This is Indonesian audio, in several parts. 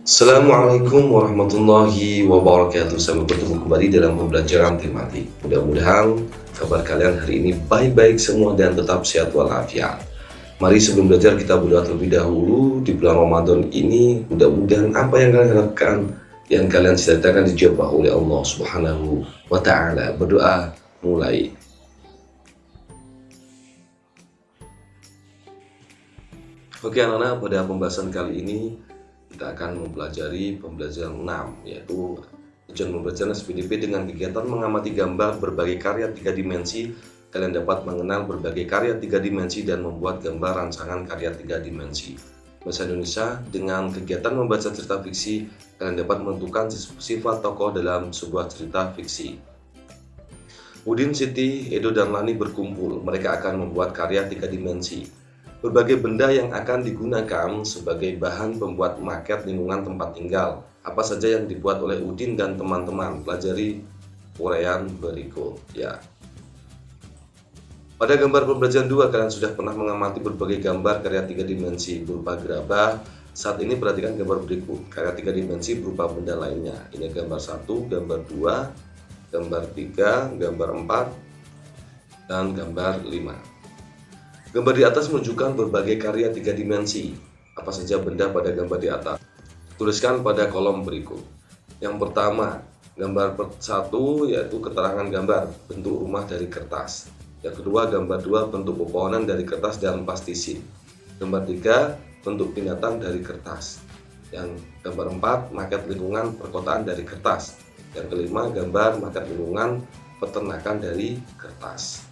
Assalamualaikum warahmatullahi wabarakatuh. Selamat bertemu kembali dalam pembelajaran tematik. Mudah-mudahan kabar kalian hari ini baik-baik semua dan tetap sehat walafiat. Mari sebelum belajar kita berdoa terlebih dahulu di bulan Ramadan ini. Mudah-mudahan apa yang kalian harapkan, yang kalian cita-citakan dijawab oleh Allah Subhanahu wa Ta'ala. Berdoa mulai. Oke anak-anak, pada pembahasan kali ini kita akan mempelajari pembelajaran 6, yaitu tujuan pembelajaran SPDP dengan kegiatan mengamati gambar berbagai karya 3 dimensi. Kalian dapat mengenal berbagai karya 3 dimensi dan membuat gambar rancangan karya 3 dimensi. Bahasa Indonesia, dengan kegiatan membaca cerita fiksi, kalian dapat menentukan sifat tokoh dalam sebuah cerita fiksi. Udin, Siti, Edo, dan Lani berkumpul. Mereka akan membuat karya 3 dimensi. Berbagai benda yang akan digunakan sebagai bahan pembuat maket lingkungan tempat tinggal. Apa saja yang dibuat oleh Udin dan teman-teman? Pelajari uraian berikut ya. Pada gambar pembelajaran 2, kalian sudah pernah mengamati berbagai gambar karya 3 dimensi berupa gerabah. Saat ini perhatikan gambar berikut. Karya 3 dimensi berupa benda lainnya. Ini gambar 1, gambar 2, gambar 3, gambar 4, dan gambar 5. Gambar di atas menunjukkan berbagai karya 3 dimensi. Apa saja benda pada gambar di atas? Tuliskan pada kolom berikut. Yang pertama, gambar 1 yaitu keterangan gambar bentuk rumah dari kertas. Yang kedua, gambar 2 bentuk pepohonan dari kertas dan plastisin. Gambar 3 bentuk binatang dari kertas. Yang gambar 4 maket lingkungan perkotaan dari kertas. Yang kelima, gambar maket lingkungan peternakan dari kertas.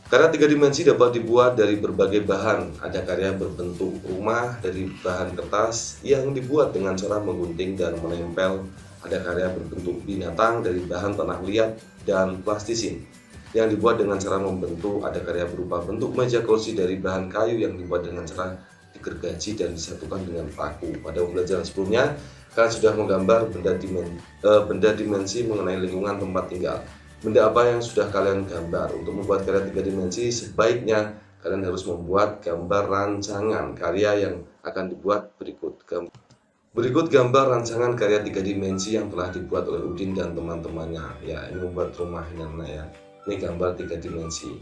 Karya 3 dimensi dapat dibuat dari berbagai bahan. Ada karya berbentuk rumah dari bahan kertas yang dibuat dengan cara menggunting dan menempel. Ada karya berbentuk binatang dari bahan tanah liat dan plastisin yang dibuat dengan cara membentuk. Ada karya berupa bentuk meja kursi dari bahan kayu yang dibuat dengan cara digergaji dan disatukan dengan paku. Pada pembelajaran sebelumnya, kalian sudah menggambar benda dimensi mengenai lingkungan tempat tinggal. Benda apa yang sudah kalian gambar? Untuk membuat karya 3 dimensi, sebaiknya kalian harus membuat gambar rancangan karya yang akan dibuat berikut. Berikut gambar rancangan karya 3 dimensi yang telah dibuat oleh Udin dan teman-temannya. Ya, ini membuat rumah ya. Ini gambar 3 dimensi.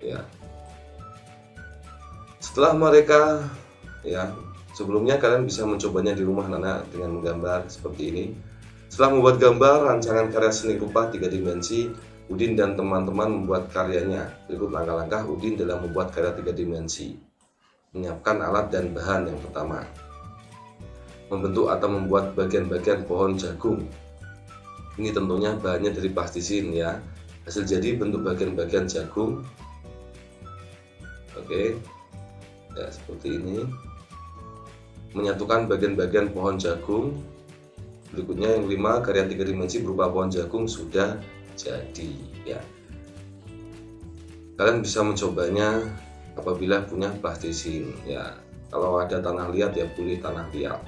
Ya. Setelah mereka sebelumnya kalian bisa mencobanya di rumah Nana dengan menggambar seperti ini. Setelah membuat gambar rancangan karya seni rupa 3 dimensi, Udin dan teman-teman membuat karyanya. Berikut langkah-langkah Udin dalam membuat karya 3 dimensi. Menyiapkan alat dan bahan. Yang pertama, membentuk atau membuat bagian-bagian pohon jagung. Ini tentunya bahannya dari plastisin ya. Hasil jadi bentuk bagian-bagian jagung. Oke. Ya, seperti ini. Menyatukan bagian-bagian pohon jagung. Berikutnya yang kelima, karya 3 dimensi berupa pohon jagung sudah jadi ya. Kalian bisa mencobanya apabila punya plastisin ya. Kalau ada tanah liat ya pilih tanah liat.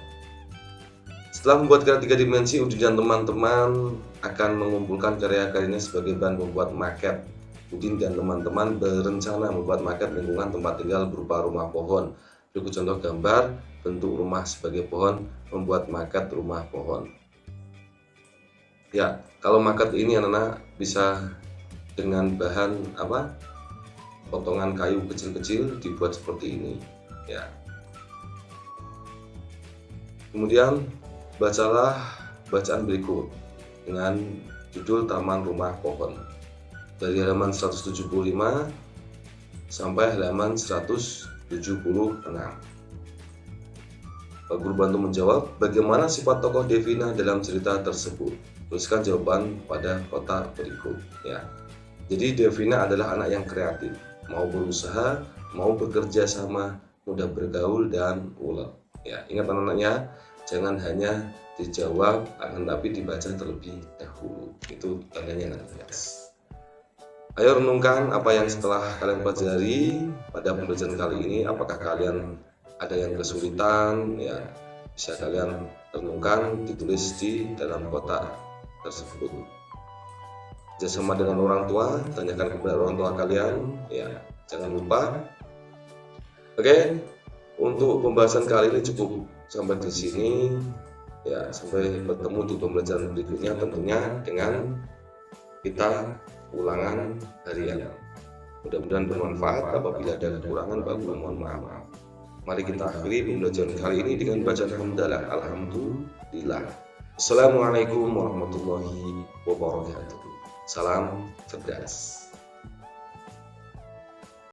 Setelah membuat karya 3 dimensi, Udin dan teman-teman akan mengumpulkan karya-karyanya sebagai bahan membuat maket. Udin dan teman-teman berencana membuat maket lingkungan tempat tinggal berupa rumah pohon. Berikut contoh gambar bentuk rumah sebagai pohon, membuat maket rumah pohon. Ya, kalau maket ini anak-anak bisa dengan bahan potongan kayu kecil-kecil dibuat seperti ini ya. Kemudian bacalah bacaan berikut dengan judul Taman Rumah Pohon dari halaman 175 sampai halaman 176. Pak Guru bantu menjawab, bagaimana sifat tokoh Devina dalam cerita tersebut? Tuliskan jawaban pada kotak berikut ya. Jadi Devina adalah anak yang kreatif, mau berusaha, mau bekerja sama, mudah bergaul dan ulet. Ya, ingat anak-anaknya, jangan hanya dijawab akan tapi dibaca terlebih dahulu. Itu tandanya nanti. Ayo renungkan apa yang setelah kalian pelajari pada pembelajaran kali ini. Apakah kalian ada yang kesulitan ya, bisa kalian renungkan, ditulis di dalam kotak tersebut. Kerjasama dengan orang tua, tanyakan kepada orang tua kalian ya, jangan lupa. Oke, Untuk pembahasan kali ini cukup sampai di sini. Ya, sampai bertemu di pembelajaran berikutnya tentunya dengan kita ulangan harian. Mudah-mudahan bermanfaat. Apabila ada kekurangan, Bapak mohon maaf. Mari kita akhiri pembelajaran kali ini dengan bacaan hamdalah. Alhamdulillah. Assalamualaikum warahmatullahi wabarakatuh. Salam cerdas.